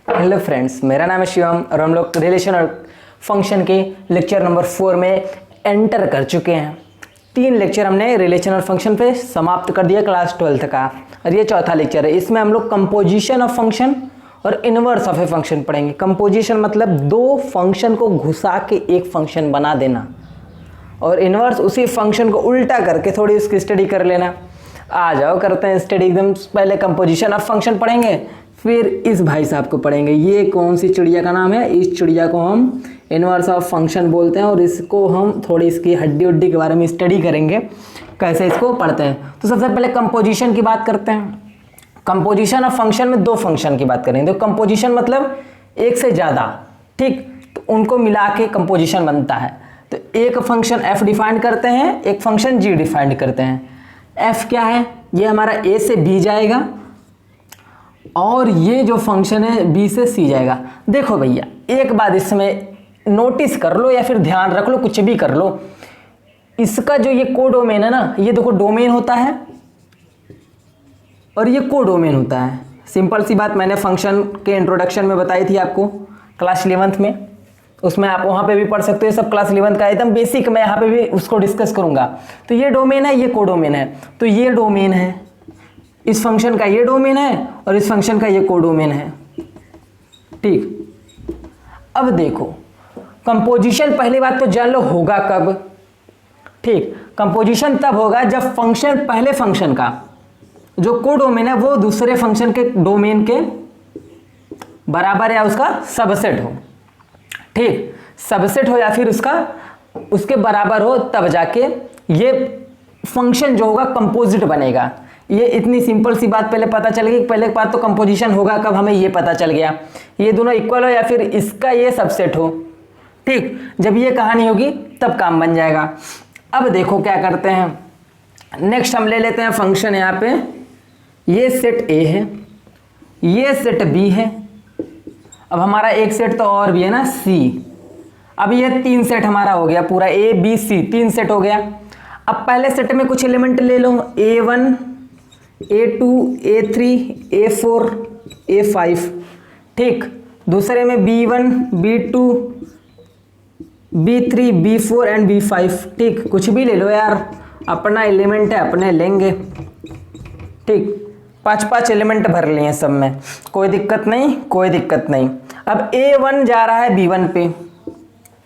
Hello friends, मेरा नाम है शिवम और हम लोग रिलेशन और फंक्शन के लेक्चर नंबर 4 में एंटर कर चुके हैं। 3 लेक्चर हमने रिलेशन और फंक्शन पे समाप्त कर दिया क्लास 12th का, और ये चौथा लेक्चर है। इसमें हम लोग कंपोजिशन ऑफ फंक्शन और इनवर्स ऑफ ए फंक्शन पढ़ेंगे। कंपोजिशन मतलब 2 फंक्शन को घुसा के एक फंक्शन बना देना, और इनवर्स उसी फंक्शन को उल्टा करके थोड़ी उसकी स्टडी कर लेना। आ जाओ करते हैं स्टडी। एकदम पहले कंपोजिशन ऑफ फंक्शन पढ़ेंगे, फिर इस भाई साहब को पढ़ेंगे। ये कौन सी चिड़िया का नाम है? इस चिड़िया को हम इनवर्स ऑफ फंक्शन बोलते हैं, और इसको हम थोड़ी इसकी हड्डी उड्डी के बारे में स्टडी करेंगे, कैसे इसको पढ़ते हैं। तो सबसे पहले कंपोजिशन की बात करते हैं। कंपोजिशन ऑफ फंक्शन में 2 फंक्शन की बात करेंगे। तो कंपोजिशन मतलब एक से ज़्यादा, ठीक, तो उनको मिला के कंपोजिशन बनता है। तो एक फंक्शन f डिफाइंड करते हैं, एक फंक्शन g डिफाइंड करते हैं। f क्या है? ये हमारा a से b जाएगा, और ये जो फंक्शन है b से c जाएगा। देखो भैया, एक बात इसमें नोटिस कर लो या फिर ध्यान रख लो, कुछ भी कर लो। इसका जो ये कोडोमेन है ना, ये देखो डोमेन होता है और ये कोडोमेन होता है। सिंपल सी बात मैंने फंक्शन के इंट्रोडक्शन में बताई थी आपको क्लास 11th में, उसमें आप वहाँ पे भी पढ़ सकते हो। सब क्लास 11th का एकदम बेसिक, मैं यहाँ पे भी उसको डिस्कस करूँगा। तो ये डोमेन है, ये कोडोमेन है। तो ये डोमेन है, इस फंक्शन का ये डोमेन है, और इस फंक्शन का ये कोडोमेन है, ठीक। अब देखो, कंपोजिशन पहली बात तो जान लो होगा कब, ठीक। कंपोजिशन तब होगा जब फंक्शन पहले फंक्शन का जो कोडोमेन है वो दूसरे फंक्शन के डोमेन के बराबर या उसका सबसेट हो, ठीक। सबसेट हो या फिर उसके बराबर हो, तब जाके ये फंक्शन जो होगा कंपोजिट बनेगा। ये इतनी सिंपल सी बात पहले पता चल गई। पहले बात तो कंपोजिशन होगा कब, हमें ये पता चल गया। ये दोनों इक्वल हो या फिर इसका ये सबसेट हो, ठीक। जब ये कहानी होगी तब काम बन जाएगा। अब देखो क्या करते हैं, नेक्स्ट हम ले लेते हैं फंक्शन। यहाँ पे ये सेट A है, ये सेट B है। अब हमारा एक सेट तो और भी है ना, C। अब ये 3 सेट हमारा हो गया पूरा, A B C 3 सेट हो गया। अब पहले सेट में कुछ एलिमेंट ले लो, A1 A2 A3 A4 A5, ठीक। दूसरे में B1 B2 B3 B4 and B5, ठीक। कुछ भी ले लो यार, अपना एलिमेंट है, अपने लेंगे, ठीक। 5-5 एलिमेंट भर लिए सब में, कोई दिक्कत नहीं, कोई दिक्कत नहीं। अब A1 जा रहा है B1 पे,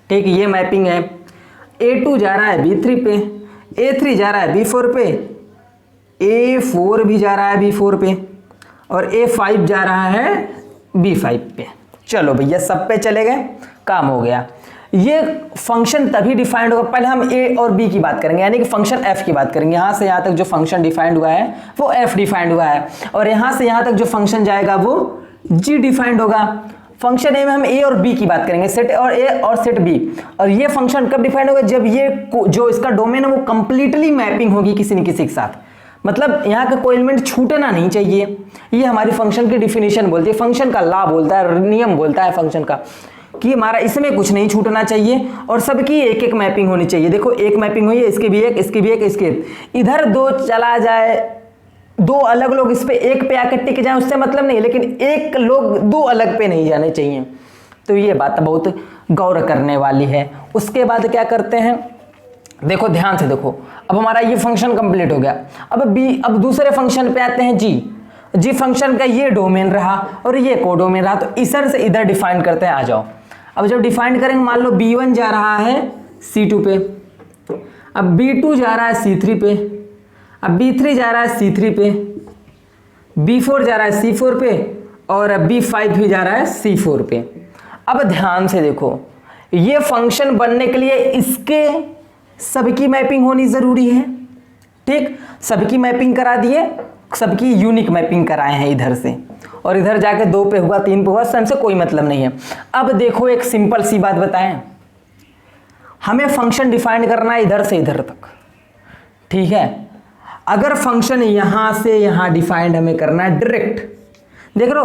ठीक, ये मैपिंग है। A2 जा रहा है B3 पे, A3 जा रहा है B4 पे, A4 भी जा रहा है B4 पे, और A5 जा रहा है B5 पे। चलो भैया, सब पे चले गए, काम हो गया। ये फंक्शन तभी डिफाइंड होगा, पहले हम A और B की बात करेंगे, यानी कि फंक्शन f की बात करेंगे। यहाँ से यहाँ तक जो फंक्शन डिफाइंड हुआ है वो f डिफाइंड हुआ है, और यहाँ से यहाँ तक जो फंक्शन जाएगा वो g डिफाइंड होगा। फंक्शन A में हम A और B की बात करेंगे, सेट और A और सेट B। और ये फंक्शन कब डिफाइंड होगा? जब ये जो इसका डोमेन है वो कंप्लीटली मैपिंग होगी किसी न किसी के साथ, मतलब यहाँ का कोई एलिमेंट छूटना नहीं चाहिए। ये हमारी फंक्शन की डिफिनेशन बोलती है, फंक्शन का लॉ बोलता है, नियम बोलता है फंक्शन का, कि हमारा इसमें कुछ नहीं छूटना चाहिए, और सबकी एक एक मैपिंग होनी चाहिए। देखो, एक मैपिंग हुई है, इसकी भी एक, इसकी भी एक, इसकी एक। इधर 2 चला जाए, 2 अलग लोग इस पे एक पे आकर टिक जाए, उससे मतलब नहीं, लेकिन एक लोग 2 अलग पे नहीं जाने चाहिए। तो ये बात बहुत गौर करने वाली है। उसके बाद क्या करते हैं, देखो ध्यान से देखो। अब हमारा ये फंक्शन कंप्लीट हो गया। अब दूसरे फंक्शन पे आते हैं जी फंक्शन का ये डोमेन रहा और ये कोडोमेन रहा, तो इधर से इधर डिफाइन करते हैं। आ जाओ, अब जब डिफाइन करेंगे, मान लो B1 जा रहा है C2 पे, अब B2 जा रहा है C3 पे, अब B3 जा रहा है C3 पे, B4 जा रहा है C4 पे, और B5 भी जा रहा है C4 पे। अब ध्यान से देखो, ये फंक्शन बनने के लिए इसके सबकी मैपिंग होनी जरूरी है, ठीक। सबकी मैपिंग करा दिए, सबकी यूनिक मैपिंग कराए हैं इधर से, और इधर जाके 2 पे हुआ, 3 पे हुआ, हमसे कोई मतलब नहीं है। अब देखो, एक सिंपल सी बात बताएं, हमें फंक्शन डिफाइन करना है इधर से इधर तक, ठीक है। अगर फंक्शन यहां से यहां डिफाइंड हमें करना है डायरेक्ट, देख लो,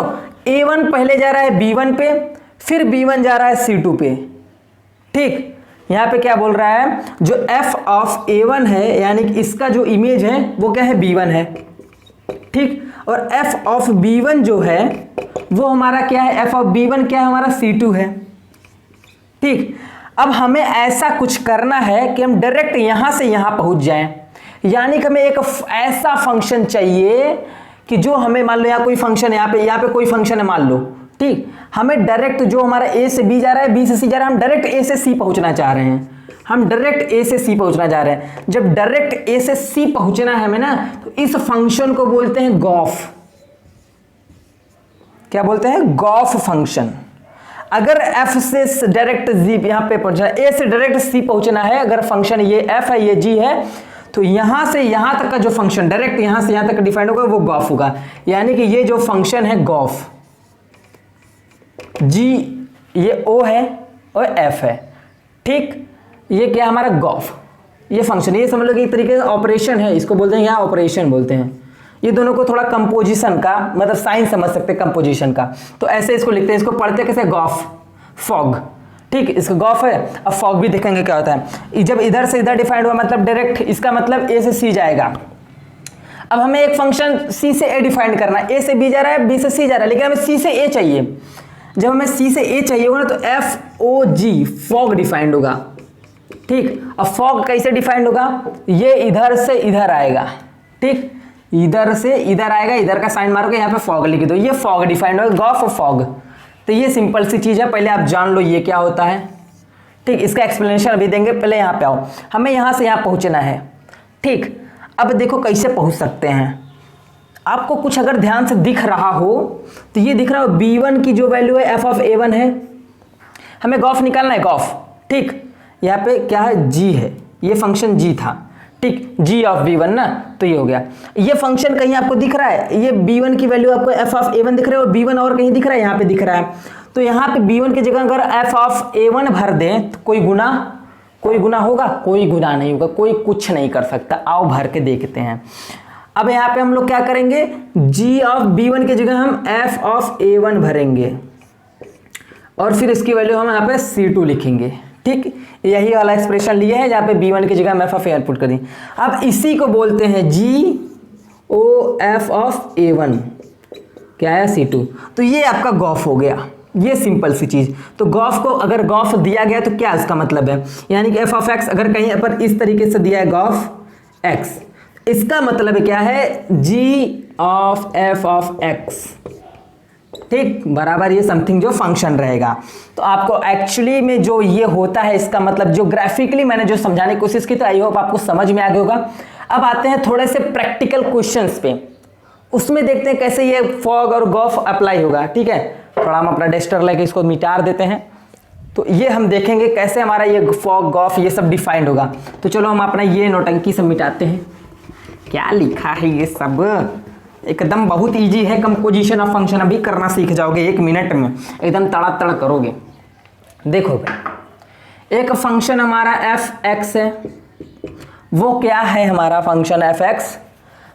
A1 पहले जा रहा है B1 पे, फिर B1 जा रहा है C2 पे, ठीक। यहाँ पे क्या बोल रहा है, जो f ऑफ A1 है, यानी कि इसका जो इमेज है वो क्या है, B1 है, ठीक। और f ऑफ B1 जो है वो हमारा क्या है, एफ ऑफ b1 क्या है हमारा c2 है। ठीक, अब हमें ऐसा कुछ करना है कि हम डायरेक्ट यहां से यहां पहुंच जाएं, यानी कि हमें एक ऐसा फंक्शन चाहिए कि जो हमें, मान लो यहाँ कोई फंक्शन है, यहाँ पे कोई फंक्शन है मान लो, ठीक, हमें डायरेक्ट जो हमारा a से b जा रहा है, b से c जा रहा है, हम डायरेक्ट a से c पहुंचना चाह रहे हैं, हम डायरेक्ट a से c पहुंचना चाह रहे हैं। जब डायरेक्ट a से c पहुंचना है हमें ना, तो इस फंक्शन को बोलते हैं गॉफ। क्या बोलते हैं, गॉफ फंक्शन। अगर f से डायरेक्ट g यहां पे पहुंचना, a से डायरेक्ट c पहुंचना है, अगर फंक्शन ये f है, ये g है, तो यहां से यहां तक का जो फंक्शन डायरेक्ट यहां से यहां तक डिफाइंड होगा वो गॉफ होगा। यानी कि ये जो फंक्शन है गॉफ, g ये o है और f है, ठीक, ये क्या हमारा गॉफ, ये फंक्शन, ये समझ लो कि एक तरीके से ऑपरेशन है, इसको बोलते हैं, यहाँ ऑपरेशन बोलते हैं। ये दोनों को थोड़ा कंपोजिशन का मतलब साइन समझ सकते हैं, कंपोजिशन का, तो ऐसे इसको लिखते हैं, इसको पढ़ते कैसे, गॉफ, फॉग, ठीक, इसका गॉफ है। अब फॉग भी देखेंगे क्या होता है, जब इधर से इधर डिफाइंड हुआ मतलब डायरेक्ट, इसका मतलब a से c जाएगा। अब हमें एक फंक्शन c से a डिफाइंड करना है, a से b जा रहा है, b से c जा रहा है, लेकिन हमें c से a चाहिए। जब हमें c से a चाहिए होगा ना, तो FOG फॉग डिफाइंड होगा, ठीक। अब फॉग कैसे डिफाइंड होगा, ये इधर से इधर आएगा, ठीक, इधर से इधर आएगा, इधर का साइन मारोगे, यहाँ पे फॉग लिख दो, ये फॉग डिफाइंड होगा, गॉफ और फॉग। तो ये सिंपल सी चीज है, पहले आप जान लो ये क्या होता है, ठीक, इसका एक्सप्लेनेशन अभी देंगे, पहले यहाँ पे आओ, हमें यहाँ से यहाँ पहुँचना है, ठीक। अब देखो कैसे पहुँच सकते हैं, आपको कुछ अगर ध्यान से दिख रहा हो तो ये दिख रहा हो b1 की जो वैल्यू है f ऑफ a1 है, हमें गॉफ निकालना है, गॉफ, ठीक, यहाँ पे क्या है, g है, ये फंक्शन g था, ठीक, g ऑफ b1 ना, तो ये हो गया। ये फंक्शन कहीं आपको दिख रहा है, ये b1 की वैल्यू आपको f ऑफ a1 दिख रहा है, और b1 और कहीं दिख रहा है, यहाँ पे दिख रहा है, तो यहाँ पे b1 की जगह अगर f ऑफ a1 भर दें तो कोई गुना होगा, कोई गुना नहीं होगा, कोई कुछ नहीं कर सकता। आओ भर के देखते हैं। अब यहाँ पे हम लोग क्या करेंगे, g ऑफ b1 की जगह हम f ऑफ a1 भरेंगे, और फिर इसकी वैल्यू हम यहाँ पे c2 लिखेंगे, ठीक, यही वाला एक्सप्रेशन लिए है जहाँ पे b1 की जगह हम f ऑफ a1 पुट कर दी। अब इसी को बोलते हैं GOF ऑफ a1, क्या है, c2। तो ये आपका गॉफ हो गया, ये सिंपल सी चीज। तो गॉफ को अगर गॉफ दिया गया तो क्या इसका मतलब है, यानी कि f ऑफ x अगर कहीं पर इस तरीके से दिया है गॉफ x, इसका मतलब क्या है, g of f of x, ठीक, बराबर ये समथिंग जो फंक्शन रहेगा। तो आपको एक्चुअली में जो ये होता है, इसका मतलब जो ग्राफिकली मैंने जो समझाने की कोशिश की, तो आई होप आपको समझ में आ गया होगा। अब आते हैं थोड़े से प्रैक्टिकल क्वेश्चंस पे, उसमें देखते हैं कैसे ये फॉग और गॉफ अप्लाई होगा, ठीक है। थोड़ा हम अपना डस्टर लेके इसको मिटा देते हैं, तो ये हम देखेंगे कैसे हमारा ये फॉग गॉफ ये सब डिफाइंड होगा। तो चलो हम अपना ये नौटंकी सब मिटाते हैं। क्या लिखा है ये सब, एकदम बहुत इजी है, कंपोजिशन ऑफ फंक्शन अभी करना सीख जाओगे 1 मिनट में, एकदम तड़ातड़ करोगे। देखो भाई, एक फंक्शन हमारा f(x) है, वो क्या है हमारा फंक्शन f(x)।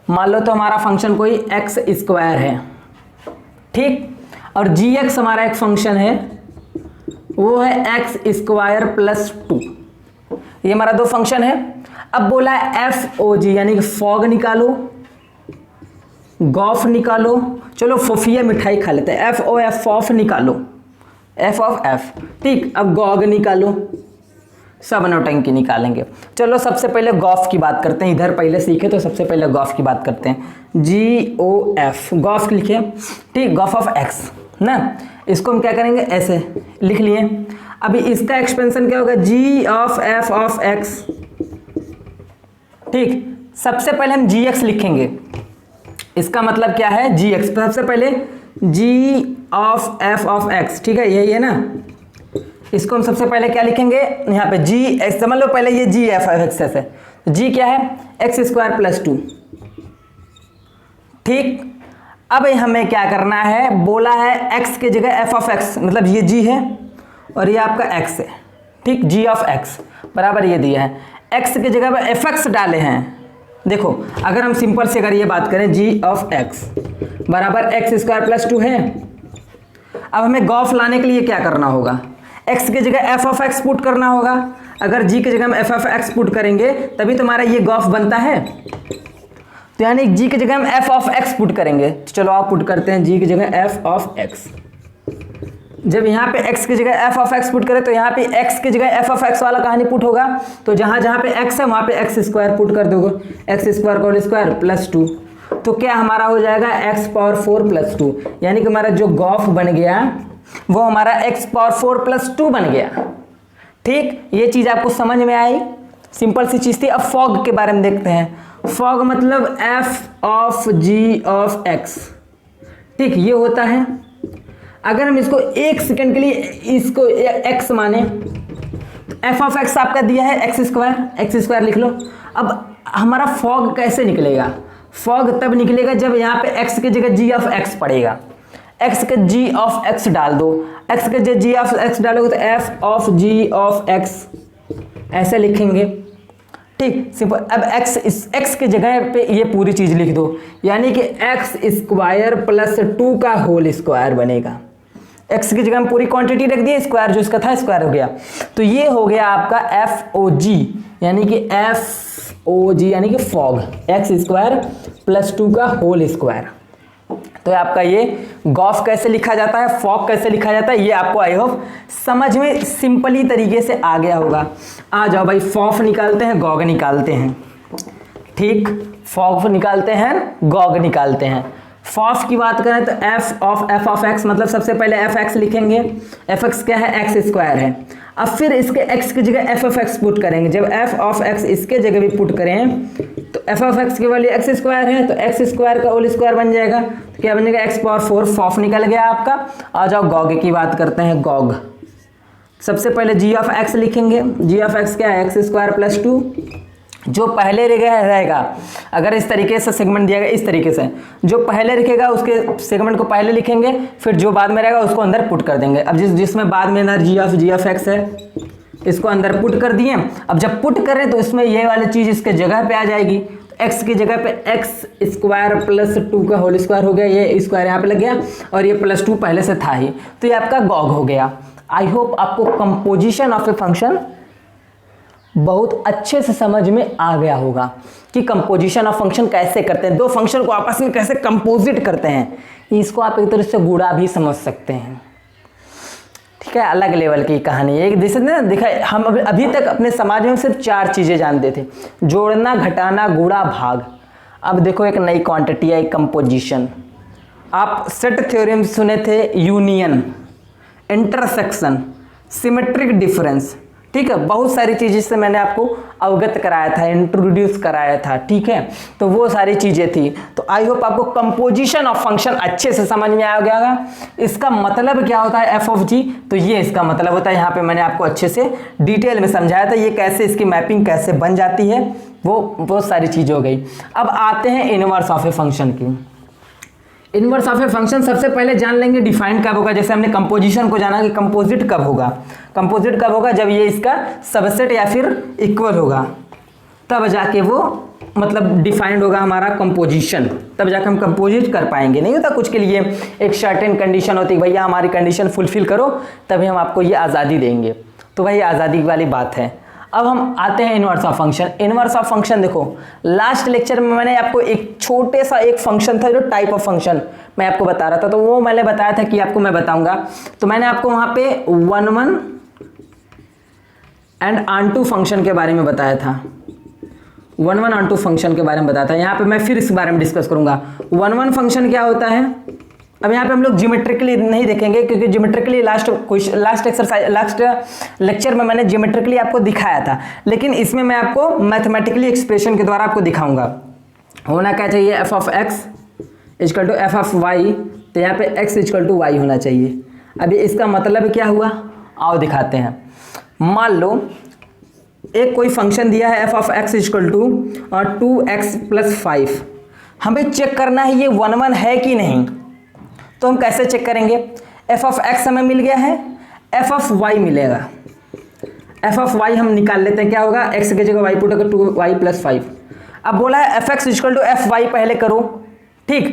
मान लो तो हमारा फंक्शन कोई x² है, ठीक, और g(x) हमारा एक फंक्शन है, वो है x² + 2। ये हमारा दो फंक्शन है। अब बोला है FOG यानी कि फॉग निकालो, गॉफ निकालो। चलो फोफिया मिठाई खा लेते हैं, FOF ऑफ निकालो, F ऑफ F, ठीक। अब गॉग निकालो, सब नौटंकी निकालेंगे। चलो सबसे पहले गॉफ की बात करते हैं, इधर पहले सीखे तो सबसे पहले गॉफ की बात करते हैं। GOF गॉफ लिखे, ठीक, गॉफ ऑफ x ना, इसको हम क्या करेंगे, ऐसे लिख लिए। अभी इसका एक्सपेंशन क्या होगा, G of F of x, ठीक। सबसे पहले हम gx लिखेंगे, इसका मतलब क्या है, gx। सबसे पहले g of f of x, ठीक है, यही है ना। इसको हम सबसे पहले क्या लिखेंगे, यहाँ पे g, समझ लो पहले ये g f ऑफ x है, g क्या है, x² + 2, ठीक। अब हमें क्या करना है, बोला है x की जगह f ऑफ x, मतलब ये g है और ये आपका x है, ठीक, g ऑफ x बराबर ये दिया है, x की जगह पे fx डाले हैं। देखो अगर हम सिंपल से अगर ये बात करें, g ऑफ x बराबर x² + 2 है। अब हमें गॉफ लाने के लिए क्या करना होगा, x की जगह f ऑफ x पुट करना होगा। अगर g की जगह हम f ऑफ x पुट करेंगे तभी तुम्हारा ये गॉफ बनता है। तो यानी g की जगह हम f ऑफ x पुट करेंगे। तो चलो आप पुट करते हैं g की जगह f ऑफ x। जब यहाँ पे x की जगह f ऑफ x पुट करें तो यहाँ पे x की जगह f ऑफ x वाला कहानी पुट होगा, तो जहाँ जहाँ पे x है वहाँ पे x स्क्वायर पुट कर दोगे, x स्क्वायर का होल स्क्वायर प्लस 2। तो क्या हमारा हो जाएगा x पावर 4 प्लस 2, यानी कि हमारा जो गॉफ बन गया वो हमारा x पावर 4 प्लस 2 बन गया। ठीक, ये चीज़ आपको समझ में आई, सिंपल सी चीज़ थी। अब फॉग के बारे में देखते हैं। फॉग मतलब f of g of x। ठीक, ये होता है। अगर हम इसको एक सेकंड के लिए इसको x माने, f ऑफ x आपका दिया है x स्क्वायर लिख लो। अब हमारा फॉग कैसे निकलेगा? फॉग तब निकलेगा जब यहाँ पे x की जगह g ऑफ x पड़ेगा। x के g ऑफ x डाल दो, x के जगह g ऑफ x डालोगे तो f of g of x ऐसे लिखेंगे। ठीक, सिंपल। अब x की जगह पे ये पूरी चीज लिख दो, यानी कि x स्क्वायर प्लस 2 का होल स्क्वायर बनेगा। x की जगह हम पूरी क्वांटिटी रख दी, स्क्वायर जो इसका था स्क्वायर हो गया। तो ये हो गया आपका FOG, यानी कि FOG यानी कि फॉग, x स्क्वायर प्लस 2 का होल स्क्वायर। तो आपका ये गॉफ कैसे लिखा जाता है, फॉग कैसे लिखा जाता है, ये आपको आई होप समझ में सिंपली तरीके से आ गया होगा। आ जाओ भाई, फॉफ निकालते हैं, गॉग निकालते हैं। ठीक, फॉग निकालते हैं, गॉग निकालते हैं। फॉफ की बात करें तो f ऑफ x मतलब सबसे पहले fx लिखेंगे। fx क्या है? x स्क्वायर है। अब फिर इसके x की जगह f ऑफ x पुट करेंगे। जब f ऑफ x इसके जगह भी पुट करें तो f ऑफ x की वैल्यू x स्क्वायर है, तो x स्क्वायर का होल स्क्वायर बन जाएगा। तो क्या बनेगा? x power 4। फॉफ निकल गया आपका। आ जाओ गॉग की बात करते हैं। गॉग सबसे पहले g ऑफ x लिखेंगे। g ऑफ x क्या है? x square plus 2। जो पहले रहेगा, अगर इस तरीके से सेगमेंट दिया गया, इस तरीके से जो पहले लिखेगा उसके सेगमेंट को पहले लिखेंगे, फिर जो बाद में रहेगा उसको अंदर पुट कर देंगे। अब जिसमें बाद में अंदर जी ऑफ एक्स है, इसको अंदर पुट कर दिए। अब जब पुट करें तो इसमें ये वाली चीज़ इसके जगह पे आ जाएगी। तो x की जगह पे एक्स स्क्वायर प्लस 2 का होल स्क्वायर हो गया, ये स्क्वायर यहाँ पे लग गया और ये प्लस 2 पहले से था ही, तो ये आपका गॉग हो गया। आई होप आपको कंपोजिशन ऑफ ए फंक्शन बहुत अच्छे से समझ में आ गया होगा कि कंपोजिशन ऑफ फंक्शन कैसे करते हैं, दो फंक्शन को आपस में कैसे कंपोजिट करते हैं। इसको आप एक तरह से गुणा भी समझ सकते हैं। ठीक है, अलग लेवल की कहानी है। जैसे ना देखा, हम अभी तक अपने समाज में सिर्फ 4 चीज़ें जानते थे, जोड़ना, घटाना, गुणा, भाग। अब देखो एक नई क्वांटिटी है, कंपोजिशन। आप सेट थ्योरम सुने थे, यूनियन, इंटरसेक्शन, सिमेट्रिक डिफरेंस। ठीक है, बहुत सारी चीज़ें से मैंने आपको अवगत कराया था, इंट्रोड्यूस कराया था। ठीक है, तो वो सारी चीज़ें थी। तो आई होप आपको कंपोजिशन ऑफ फंक्शन अच्छे से समझ में आ गया होगा। इसका मतलब क्या होता है एफ ऑफ जी, तो ये इसका मतलब होता है। यहाँ पे मैंने आपको अच्छे से डिटेल में समझाया था, ये कैसे इसकी मैपिंग कैसे बन जाती है, वो बहुत सारी चीज़ हो गई। अब आते हैं इनवर्स ऑफ ए फंक्शन की। इनवर्स ऑफ ए फंक्शन सबसे पहले जान लेंगे डिफाइन कब होगा। जैसे हमने कंपोजिशन को जाना कि कंपोजिट कब होगा। कंपोजिट कब होगा? जब ये इसका सबसेट या फिर इक्वल होगा, तब जाके वो मतलब डिफाइंड होगा हमारा कंपोजिशन, तब जाके हम कंपोजिट कर पाएंगे। नहीं होता कुछ के लिए एक सर्टेन कंडीशन होती है, भैया हमारी कंडीशन फुलफिल करो तभी हम आपको ये आज़ादी देंगे। तो वही आज़ादी वाली बात है। अब हम आते हैं inverse of function. Inverse of function देखो, लास्ट लेक्चर में मैंने आपको एक छोटे सा एक फंक्शन था जो टाइप ऑफ फंक्शन मैं आपको बता रहा था, तो वो मैंने बताया था कि आपको मैं बताऊंगा। तो मैंने आपको वहां पे 1 एंड ऑन फंक्शन के बारे में बताया था। 1 ऑन फंक्शन के बारे में बताया था। यहाँ पे मैं फिर इस बारे में डिस्कस करूंगा। 1 फंक्शन क्या होता है। अब यहाँ पे हम लोग ज्योमेट्रिकली नहीं देखेंगे, क्योंकि ज्योमेट्रिकली लास्ट लेक्चर में मैंने ज्योमेट्रिकली आपको दिखाया था, लेकिन इसमें मैं आपको मैथमेटिकली एक्सप्रेशन के द्वारा आपको दिखाऊंगा। होना क्या चाहिए? F of X equal to F of Y, तो यहाँ पे एक्स इक्वल टू वाई होना चाहिए। अभी इसका मतलब क्या हुआ, आओ दिखाते हैं। मान लो एक कोई फंक्शन दिया है F of X equal to 2x + 5। हमें चेक करना है ये 1 है कि नहीं। तो हम कैसे चेक करेंगे? एफ ऑफ एक्स हमें मिल गया है, एफ ऑफ वाई मिलेगा। एफ ऑफ वाई हम निकाल लेते हैं, क्या होगा? एक्स की जगह वाई पुट अगर 2y + 5। अब बोला है F X equal to F Y पहले करो। ठीक,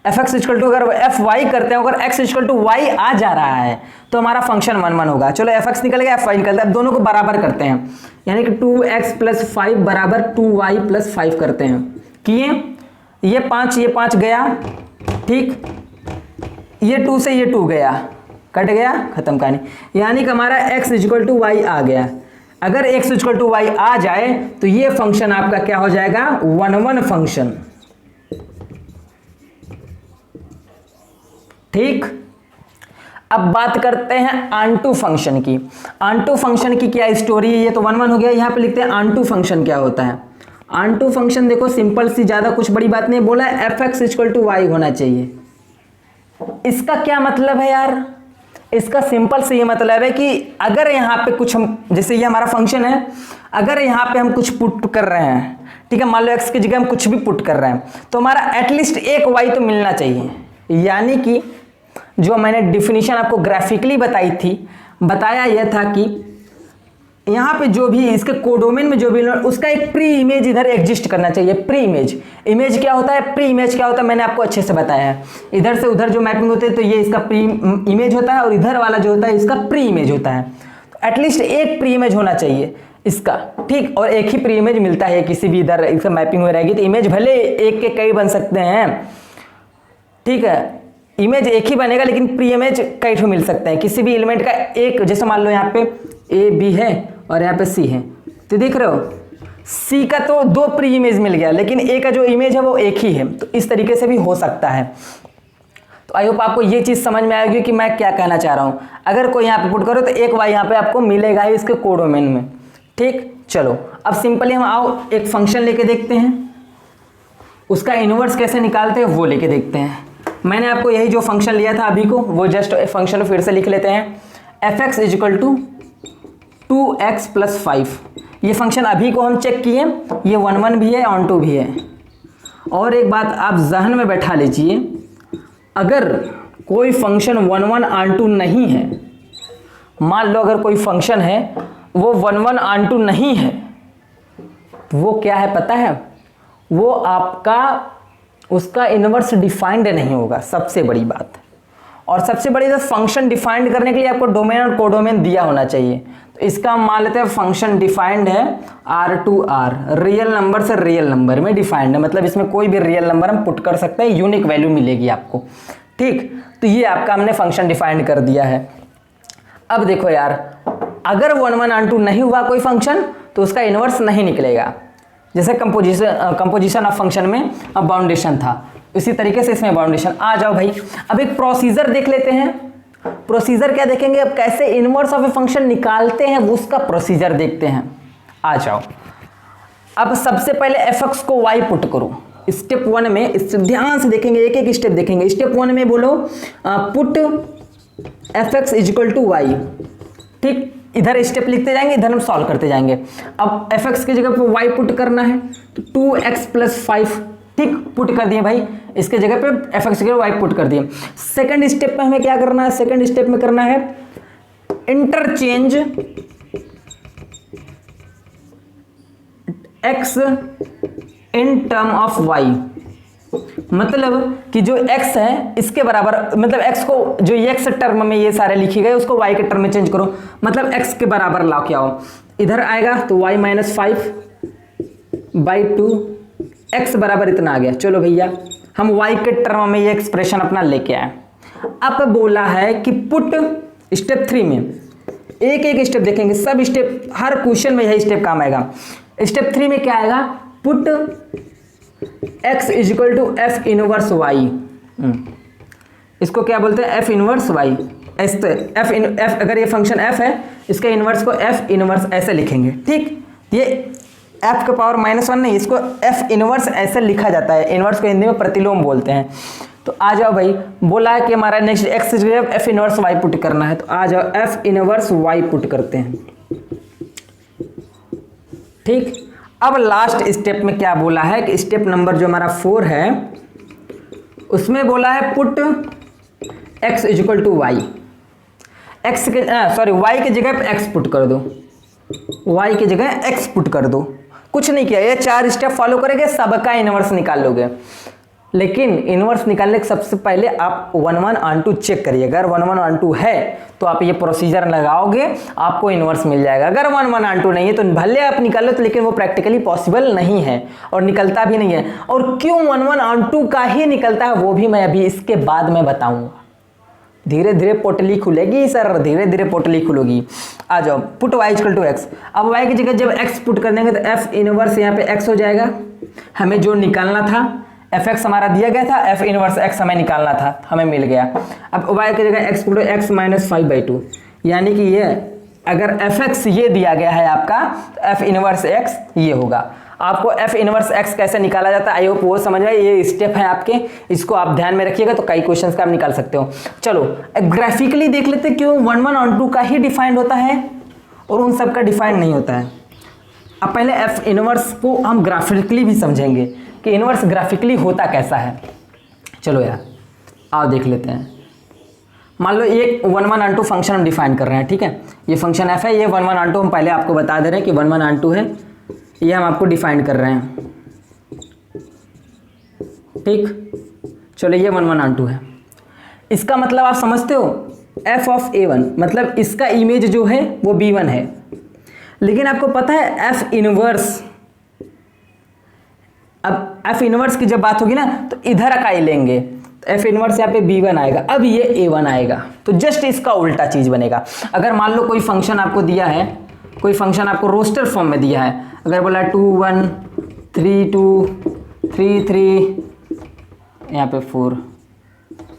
एफ एक्स इक्वल टू अगर एफ वाई करते हैं, अगर एक्स इक्वल टू वाई आ जा रहा है तो हमारा फंक्शन 1 होगा। चलो एफ एक्स निकल गया, एफ वाई निकलता है, अब दोनों को बराबर करते हैं, यानी कि 2x + 5 = 2y + 5 करते हैं। किए, ये 5 गया, ठीक, ये 2 से ये 2 गया, कट गया, खत्म कहानी। यानी कि हमारा x इक्वल टू वाई आ गया। अगर x इक्वल टू वाई आ जाए तो ये फंक्शन आपका क्या हो जाएगा, 1 फंक्शन। ठीक, अब बात करते हैं आंटू फंक्शन की। आंटू फंक्शन की क्या स्टोरी है, ये तो 1 हो गया। यहां पे लिखते हैं आंटू फंक्शन क्या होता है। आंटू फंक्शन देखो सिंपल सी, ज्यादा कुछ बड़ी बात नहीं, बोला है fx इक्वल टू वाई होना चाहिए। इसका क्या मतलब है यार, इसका सिंपल से ये मतलब है कि अगर यहाँ पे कुछ हम, जैसे ये हमारा फंक्शन है, अगर यहाँ पे हम कुछ पुट कर रहे हैं, ठीक है, मान लो x की जगह हम कुछ भी पुट कर रहे हैं, तो हमारा एटलीस्ट एक y तो मिलना चाहिए। यानी कि जो मैंने डिफिनीशन आपको ग्राफिकली बताई थी, बताया यह था कि यहाँ पे जो भी इसके कोडोमेन में जो भी उसका एक प्री इमेज इधर एग्जिस्ट करना चाहिए। प्री इमेज, इमेज क्या होता है, प्री इमेज क्या होता है, मैंने आपको अच्छे से बताया है। इधर से उधर जो मैपिंग होती है तो ये इसका प्री इमेज होता है, और इधर वाला जो होता है इसका प्री इमेज होता है। तो एटलीस्ट एक प्री इमेज होना चाहिए इसका, ठीक, और एक ही प्री इमेज मिलता है किसी भी इधर इसका मैपिंग हो रहेगी। तो इमेज भले एक के कई बन सकते हैं, ठीक है, इमेज एक ही बनेगा लेकिन प्री इमेज कई ठो मिल सकते हैं किसी भी एलिमेंट का एक। जैसे मान लो यहाँ पे ए बी है और यहाँ पे सी है, तो देख रहे हो सी का तो 2 प्री इमेज मिल गया, लेकिन ए का जो इमेज है वो एक ही है। तो इस तरीके से भी हो सकता है। तो आई होप आपको ये चीज़ समझ में आएगी कि मैं क्या कहना चाह रहा हूँ। अगर कोई यहाँ पे पुट करो तो एक वाई यहाँ पे आपको मिलेगा ही इसके कोडोमेन में। ठीक, चलो अब सिंपली हम आओ एक फंक्शन लेके देखते हैं, उसका इनवर्स कैसे निकालते हैं वो लेके देखते हैं। मैंने आपको यही जो फंक्शन लिया था अभी को, वो जस्ट फंक्शन फिर से लिख लेते हैं। F X equal to 2x plus 5, ये फंक्शन अभी को हम चेक किए, ये 1 भी है, ऑन 2 भी है। और एक बात आप जहन में बैठा लीजिए, अगर कोई फंक्शन 1 ऑन 2 नहीं है, मान लो अगर कोई फंक्शन है वो 1 ऑन 2 नहीं है, तो वो क्या है पता है, वो आपका उसका इनवर्स डिफाइंड नहीं होगा, सबसे बड़ी बात। और सबसे बड़ी बात, फंक्शन डिफाइंड करने के लिए आपको डोमेन और कोडोमेन दिया होना चाहिए। तो इसका हम मान लेते हैं फंक्शन डिफाइंड है R2R, रियल नंबर से रियल नंबर में डिफाइंड है, मतलब इसमें कोई भी रियल नंबर हम पुट कर सकते हैं, यूनिक वैल्यू मिलेगी आपको। ठीक, तो ये आपका हमने फंक्शन डिफाइंड कर दिया है। अब देखो यार, अगर 1 ऑन 2 नहीं हुआ कोई फंक्शन तो उसका इनवर्स नहीं निकलेगा। जैसे कंपोजिशन ऑफ फंक्शन में अब बाउंडेशन था, इसी तरीके से इसमें बाउंडेशन। आ जाओ भाई, अब एक प्रोसीजर देख लेते हैं। प्रोसीजर क्या देखेंगे, अब कैसे इनवर्स ऑफ ए फंक्शन निकालते हैं वो उसका प्रोसीजर देखते हैं। आ जाओ, अब सबसे पहले एफ एक्स को वाई पुट करो। स्टेप 1 में इस ध्यान से देखेंगे, एक एक स्टेप देखेंगे। स्टेप 1 में बोलो put F X equal to Y. ठीक, इधर स्टेप लिखते जाएंगे, इधर हम सॉल्व करते जाएंगे। अब एफ एक्स की जगह पे वाई पुट करना है, तो 2x प्लस 5, ठीक, पुट कर दिए भाई, इसके जगह पे एफ एक्स की जगह वाई पुट कर दिए। सेकंड स्टेप में हमें क्या करना है, सेकंड स्टेप में करना है interchange x in term of y, मतलब कि जो x है इसके बराबर, मतलब x को जो x टर्म में ये सारे लिखे गए उसको y के टर्म में चेंज करो, मतलब x के बराबर लाओ। क्या हो, इधर आएगा तो y माइनस 5/2, x बराबर इतना आ गया। चलो भैया, हम y के टर्म में ये एक्सप्रेशन अपना लेके आए। अब बोला है कि पुट, स्टेप 3 में एक एक स्टेप देखेंगे, सब स्टेप, हर क्वेश्चन में यही स्टेप काम आएगा। स्टेप 3 में क्या आएगा, put x equal to F inverse Y. इसको क्या बोलते हैं, एफ इनवर्स वाई। एफ अगर ये फंक्शन f है, इसके इनवर्स को एफ इनवर्स ऐसे लिखेंगे। ठीक, ये f के पावर -1 नहीं, इसको f इनवर्स ऐसे लिखा जाता है। इनवर्स को हिंदी में प्रतिलोम बोलते हैं। तो आ जाओ भाई, बोला है कि हमारा next x F inverse y put करना है, तो आ जाओ एफ इनवर्स y पुट करते हैं। ठीक, अब लास्ट स्टेप में क्या बोला है कि स्टेप नंबर जो हमारा 4 है उसमें बोला है put x equal to Y. X के सॉरी y की जगह पे x पुट कर दो, y की जगह x पुट कर दो। कुछ नहीं किया, ये 4 स्टेप फॉलो करेंगे, सबका इनवर्स निकाल लोगे। लेकिन इनवर्स निकालने के सबसे पहले आप 1 1 ऑन 2 चेक करिए। अगर 1 1 ऑन 2 है तो आप ये प्रोसीजर लगाओगे, आपको इनवर्स मिल जाएगा। अगर 1 1 ऑन 2 नहीं है तो भले आप निकालो तो लेकिन वो प्रैक्टिकली पॉसिबल नहीं है और निकलता भी नहीं है। और क्यों 1 1 ऑन 2 का ही निकलता है वो भी मैं अभी इसके बाद में बताऊंगा। धीरे धीरे पोटली खुलेगी सर, धीरे धीरे पोटली खुलेगी। आ जाओ, put y equal to X. अब y की जगह जब x पुट कर देंगे तो f इनवर्स यहाँ पे x हो जाएगा। हमें जो निकालना था एफ एक्स हमारा दिया गया था, एफ इनवर्स एक्स हमें निकालना था, हमें मिल गया। अब y की जगह x पुट एक्स माइनस 5/2, यानी कि ये अगर एफ एक्स ये दिया गया है आपका तो एफ इनवर्स एक्स ये होगा। आपको एफ इनवर्स एक्स कैसे निकाला जाता है आई होप वो समझ में, ये स्टेप है आपके, इसको आप ध्यान में रखिएगा तो कई क्वेश्चंस का आप निकाल सकते हो। चलो ग्राफिकली देख लेते क्यों 1 1 ऑन 2 का ही डिफाइंड होता है और उन सब का डिफाइंड नहीं होता है। अब पहले एफ इनवर्स को हम ग्राफिकली भी समझेंगे कि इनवर्स ग्राफिकली होता कैसा है। चलो यार आओ देख लेते हैं। मान लो ये 1 1 ऑन 2 फंक्शन हम डिफाइन कर रहे हैं, ठीक है। ये फंक्शन एफ है, ये 1 1 ऑन 2 हम पहले आपको बता दे रहे हैं कि 1 1 ऑन 2 है, ये हम आपको डिफाइन कर रहे हैं, ठीक। चलो ये 1 1 ऑन 2 है। इसका मतलब आप समझते हो f ऑफ a1 मतलब इसका इमेज जो है वो b1 है। लेकिन आपको पता है f इनवर्स, अब f इनवर्स की जब बात होगी ना तो इधर इकाई लेंगे तो f इनवर्स यहाँ पे b1 आएगा, अब ये a1 आएगा। तो जस्ट इसका उल्टा चीज बनेगा। अगर मान लो कोई फंक्शन आपको दिया है, कोई फंक्शन आपको रोस्टर फॉर्म में दिया है, अगर बोला 2 1 3 2 3 3 यहाँ पे 4,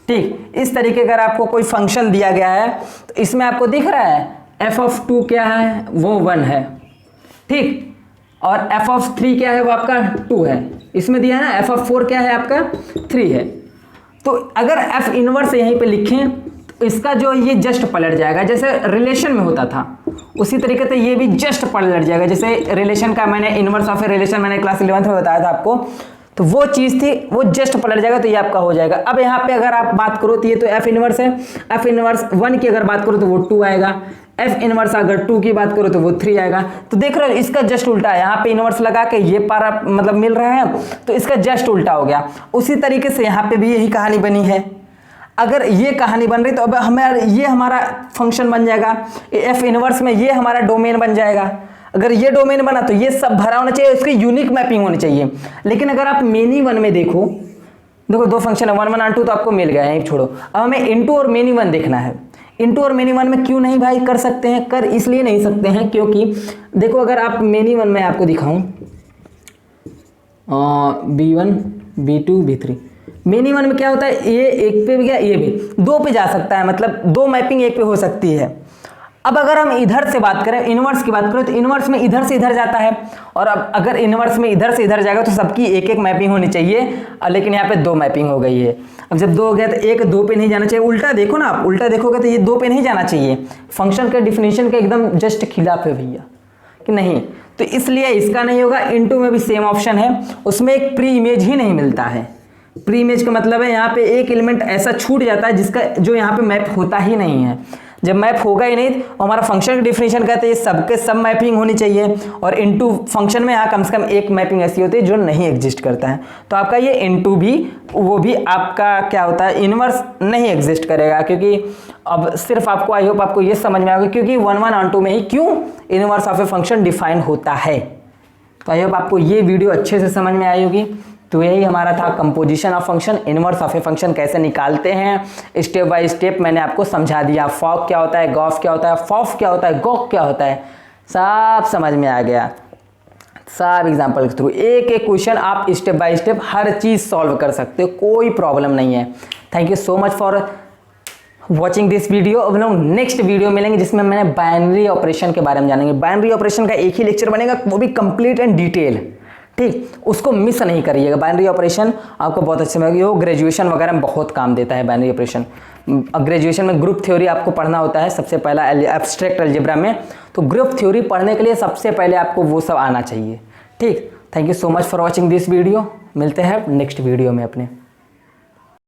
ठीक। इस तरीके अगर आपको कोई फंक्शन दिया गया है तो इसमें आपको दिख रहा है f ऑफ 2 क्या है वो 1 है, ठीक। और f ऑफ 3 क्या है वो आपका 2 है, इसमें दिया है ना। f ऑफ 4 क्या है आपका 3 है। तो अगर f इनवर्स यहीं पे लिखें तो इसका जो ये जस्ट पलट जाएगा, जैसे रिलेशन में होता था उसी तरीके से ये भी जस्ट पलट जाएगा। जैसे रिलेशन का मैंने इनवर्स ऑफ ए रिलेशन मैंने क्लास 11th में बताया था आपको, तो वो चीज़ थी वो जस्ट पलट जाएगा तो ये आपका हो जाएगा। अब यहाँ पे अगर आप बात करो तो ये तो f इनवर्स है, f इनवर्स 1 की अगर बात करो तो वो 2 आएगा, f इनवर्स अगर 2 की बात करो तो वो 3 आएगा। तो देख रहे हो इसका जस्ट उल्टा है, यहाँ पे इनवर्स लगा के ये पारा मतलब मिल रहा है तो इसका जस्ट उल्टा हो गया। उसी तरीके से यहाँ पे भी यही कहानी बनी है। अगर ये कहानी बन रही तो अब हमें ये हमारा फंक्शन बन जाएगा, f इनवर्स में ये हमारा डोमेन बन जाएगा। अगर ये डोमेन बना तो ये सब भरा होना चाहिए, उसकी यूनिक मैपिंग होनी चाहिए। लेकिन अगर आप मेनी वन में देखो दो फंक्शन है 1 1 ऑन 2 तो आपको मिल गया है, छोड़ो। अब हमें इनटू और मेनी वन देखना है। इनटू और मेनी वन में क्यों नहीं भाई कर सकते हैं, कर इसलिए नहीं सकते हैं क्योंकि देखो अगर आप मेनी वन में आपको दिखाऊं b1 b2 b3, many one में क्या होता है ये एक पे भी गया ये भी 2 पे जा सकता है, मतलब 2 मैपिंग एक पे हो सकती है। अब अगर हम इधर से बात करें इनवर्स की बात करें तो इनवर्स में इधर से इधर जाता है, और अब अगर इनवर्स में इधर से इधर जाएगा तो सबकी एक एक मैपिंग होनी चाहिए, लेकिन यहाँ पे 2 मैपिंग हो गई है। अब जब 2 हो गया तो एक 2 पे नहीं जाना चाहिए। उल्टा देखो ना, आप उल्टा देखोगे तो ये 2 पे नहीं जाना चाहिए। फंक्शन के डिफिनीशन के एकदम जस्ट खिलाफ है भैया कि नहीं, तो इसलिए इसका नहीं होगा। इनटू में भी सेम ऑप्शन है, उसमें एक प्री इमेज ही नहीं मिलता है। प्री इमेज का मतलब है यहाँ पे एक एलिमेंट ऐसा छूट जाता है जिसका जो यहाँ पे मैप होता ही नहीं है। जब मैप होगा ही नहीं तो हमारा फंक्शन की डिफिनीशन कहते हैं सबके सब मैपिंग होनी चाहिए, और इनटू फंक्शन में यहाँ कम से कम एक मैपिंग ऐसी होती है जो नहीं एग्जिस्ट करता है। तो आपका ये इनटू भी वो भी आपका क्या होता है इनवर्स नहीं एग्जिस्ट करेगा, क्योंकि अब सिर्फ आपको आई होप आपको ये समझ में आएगा क्योंकि 1 1 ऑन 2 में ही क्यों inverse of a function define होता है। तो आई होप आपको ये वीडियो अच्छे से समझ में आई होगी। तो यही हमारा था composition of function, inverse of a function कैसे निकालते हैं, स्टेप बाय स्टेप मैंने आपको समझा दिया। फॉक क्या होता है, गॉफ क्या होता है, फॉफ क्या होता है, गॉक क्या होता है, सब समझ में आ गया। सब एग्जाम्पल के थ्रू एक एक क्वेश्चन आप step by step her cheese solve कर सकते हो, कोई प्रॉब्लम नहीं है। Thank you so much for watching this video. अब लोग नेक्स्ट वीडियो मिलेंगे जिसमें मैंने बाइनरी ऑपरेशन के बारे में जानेंगे। बाइनरी ऑपरेशन का एक ही लेक्चर बनेगा, वो भी कंप्लीट एंड डिटेल, ठीक। उसको मिस नहीं करिएगा। बाइनरी ऑपरेशन आपको बहुत अच्छे लगेगा, वो ग्रेजुएशन वगैरह में बहुत काम देता है बाइनरी ऑपरेशन। ग्रेजुएशन में ग्रुप थ्योरी आपको पढ़ना होता है सबसे पहला एब्स्ट्रैक्ट अलजेब्रा में, तो ग्रुप थ्योरी पढ़ने के लिए सबसे पहले आपको वो सब आना चाहिए, ठीक। Thank you so much for watching this video. मिलते हैं नेक्स्ट वीडियो में अपने।